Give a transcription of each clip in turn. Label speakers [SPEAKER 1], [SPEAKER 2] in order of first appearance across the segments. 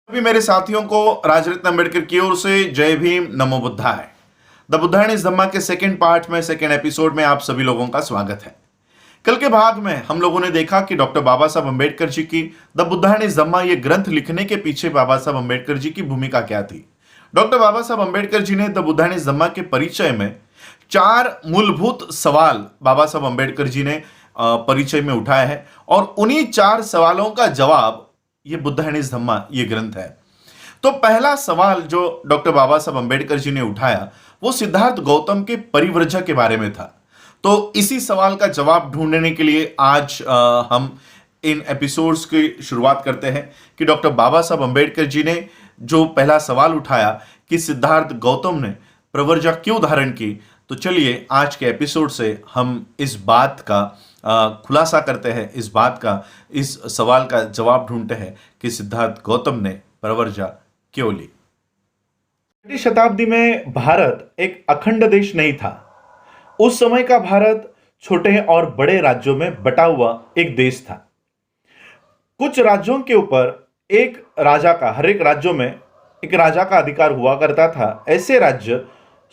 [SPEAKER 1] सभी मेरे साथियों को राजरत्न अंबेडकर की ओर से जय भीम, नमो बुद्धाय। द बुद्धायन इज धम्मा के सेकंड पार्ट में, सेकंड एपिसोड में आप सभी लोगों का स्वागत है। कल के भाग में हम लोगों ने देखा कि डॉक्टर बाबा साहब अंबेडकर जी की द बुद्धायन इज धम्मा ये ग्रंथ लिखने के पीछे बाबा साहब अंबेडकर जी की भूमिका क्या थी। डॉक्टर बाबा साहब अंबेडकर जी ने द बुद्धायन इज धम्मा के परिचय में 4 मूलभूत सवाल बाबा साहब अंबेडकर जी ने परिचय में उठाया है और उन्हीं 4 सवालों का जवाब ये बुद्धायन इज धम्मा ये ग्रंथ है। तो पहला सवाल जो डॉक्टर बाबा साहब अंबेडकर जी ने उठाया वो सिद्धार्थ गौतम के परिव्रजा के बारे में था। तो इसी सवाल का जवाब ढूंढने के लिए आज हम इन एपिसोड्स की शुरुआत करते हैं कि डॉक्टर बाबा साहब अंबेडकर जी ने जो पहला सवाल उठाया कि सिद्धार्थ गौतम ने प्रवर्जा क्यों धारण की। तो चलिए आज के एपिसोड से हम इस बात का खुलासा करते हैं, इस सवाल का जवाब ढूंढते हैं कि सिद्धार्थ गौतम ने प्रवर्जा क्यों ली। 6वीं शताब्दी में भारत एक अखंड देश नहीं था। उस समय का भारत छोटे और बड़े राज्यों में बटा हुआ एक देश था। कुछ राज्यों के ऊपर एक राजा का, हर एक राज्यों में एक राजा का अधिकार हुआ करता था। ऐसे राज्य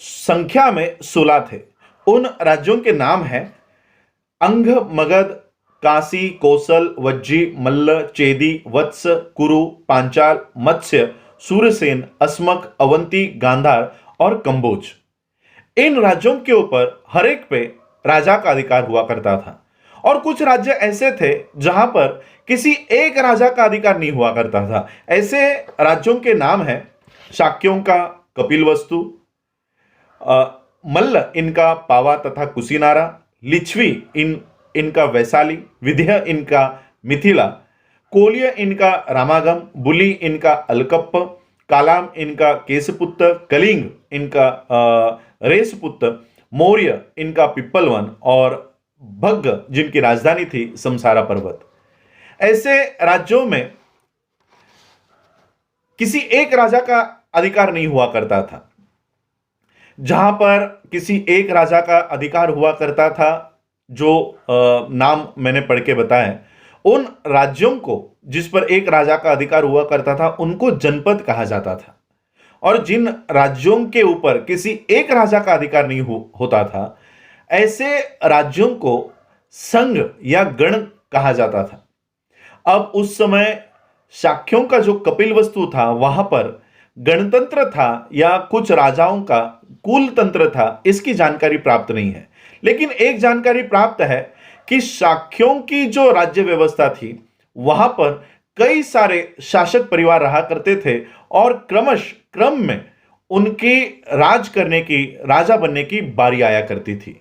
[SPEAKER 1] संख्या में 16 थे। उन राज्यों के नाम हैं अंग, मगध, काशी, कौशल, वज्जी, मल्ल, चेदी, वत्स, कुरु, पांचाल, मत्स्य, सूरसेन, अस्मक, अवंती, गांधार और कंबोज। इन राज्यों के ऊपर हर एक पे राजा का अधिकार हुआ करता था और कुछ राज्य ऐसे थे जहां पर किसी एक राजा का अधिकार नहीं हुआ करता था। ऐसे राज्यों के नाम हैं शाक्यों का कपिलवस्तु, मल्ल इनका पावा तथा कुशीनारा, लिच्छवी इनका वैशाली, विंध्य इनका मिथिला, कोलिय इनका रामागम, बुली इनका अलकप्प, कालाम इनका केसपुत्र, कलिंग इनका रेसपुत्र, मौर्य इनका पिप्पलवन और भग्ग जिनकी राजधानी थी समसारा पर्वत। ऐसे राज्यों में किसी एक राजा का अधिकार नहीं हुआ करता था। जहां पर किसी एक राजा का अधिकार हुआ करता था, जो नाम मैंने पढ़ के बताए, उन राज्यों को जिस पर एक राजा का अधिकार हुआ करता था उनको जनपद कहा जाता था। और जिन राज्यों के ऊपर किसी एक राजा का अधिकार नहीं होता था, ऐसे राज्यों को संघ या गण कहा जाता था। अब उस समय शाक्यों का जो कपिलवस्तु था वहां पर गणतंत्र था या कुछ राजाओं का कुल तंत्र था, इसकी जानकारी प्राप्त नहीं है। लेकिन एक जानकारी प्राप्त है कि शाक्यों की जो राज्य व्यवस्था थी वहां पर कई सारे शासक परिवार रहा करते थे और क्रम में उनकी राजा बनने की बारी आया करती थी।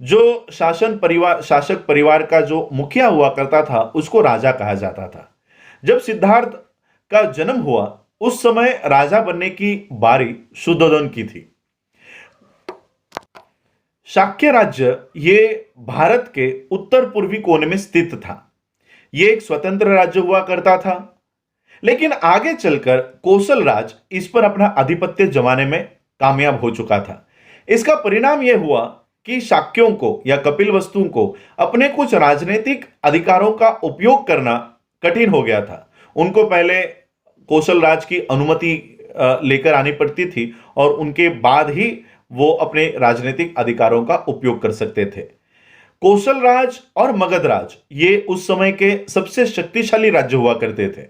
[SPEAKER 1] जो शासक परिवार का जो मुखिया हुआ करता था उसको राजा कहा जाता था। जब सिद्धार्थ का जन्म हुआ उस समय राजा बनने की बारी शुद्धोधन की थी। शाक्य राज्य ये भारत के उत्तर पूर्वी कोने में स्थित था। ये एक स्वतंत्र राज्य हुआ करता था। लेकिन आगे चलकर कौशल राज इस पर अपना आधिपत्य जमाने में कामयाब हो चुका था। इसका परिणाम यह हुआ कि शाक्यों को या कपिलवस्तुओं को अपने कुछ राजनीतिक अधिकारों का उपयोग करना कठिन हो गया था। उनको पहले कौशल राज की अनुमति लेकर आनी पड़ती थी और उनके बाद ही वो अपने राजनीतिक अधिकारों का उपयोग कर सकते थे। कौशल राज और मगध राज ये उस समय के सबसे शक्तिशाली राज्य हुआ करते थे।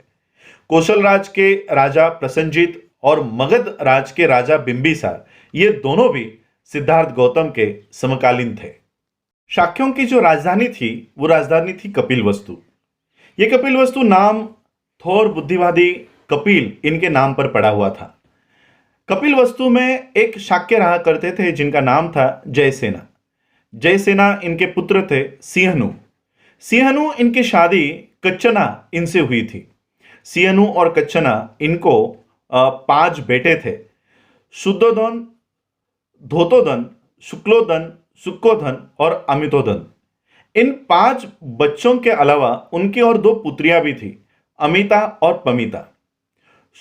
[SPEAKER 1] कौशल राज के राजा प्रसन्नजीत और मगध राज के राजा बिंबिसार ये दोनों भी सिद्धार्थ गौतम के समकालीन थे। शाक्यों की जो राजधानी थी वो राजधानी थी कपिलवस्तु। ये कपिलवस्तु नाम थोर बुद्धिवादी कपिल इनके नाम पर पड़ा हुआ था। कपिलवस्तु में एक शाक्य रहा करते थे जिनका नाम था जयसेना। जयसेना इनके पुत्र थे सिंहनु। सिंहनु इनकी शादी कच्छना इनसे हुई थी। सिंहनु और कच्छना इनको 5 बेटे थे। शुद्धोधन, धोतोधन, शुक्लोधन, सुक्कोधन और अमितोधन। इन 5 बच्चों के अलावा उनकी और 2 पुत्रियां भी थी, अमिता और पमिता।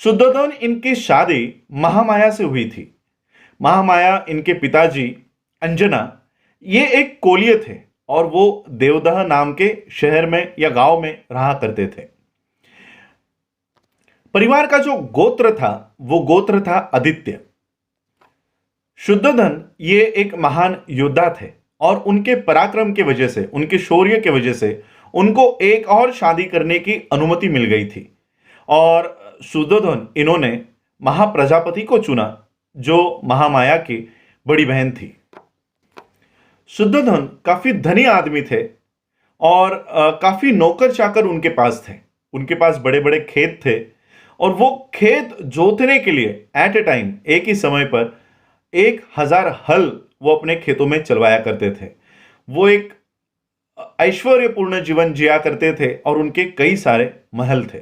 [SPEAKER 1] शुद्धोधन इनकी शादी महामाया से हुई थी। महामाया इनके पिताजी अंजना ये एक कोलिय थे और वो देवदह नाम के शहर में या गांव में रहा करते थे। परिवार का जो गोत्र था वो गोत्र था आदित्य। शुद्धोधन ये एक महान योद्धा थे और उनके पराक्रम की वजह से, उनके शौर्य की वजह से उनको एक और शादी करने की अनुमति मिल गई थी और शुद्धोधन इन्होंने महाप्रजापति को चुना जो महामाया की बड़ी बहन थी। शुद्धोधन काफी धनी आदमी थे और काफी नौकर चाकर उनके पास थे। उनके पास बड़े बड़े खेत थे और वो खेत जोतने के लिए एट ए टाइम, एक ही समय पर 1000 हल वो अपने खेतों में चलवाया करते थे। वो एक ऐश्वर्यपूर्ण जीवन जिया करते थे और उनके कई सारे महल थे।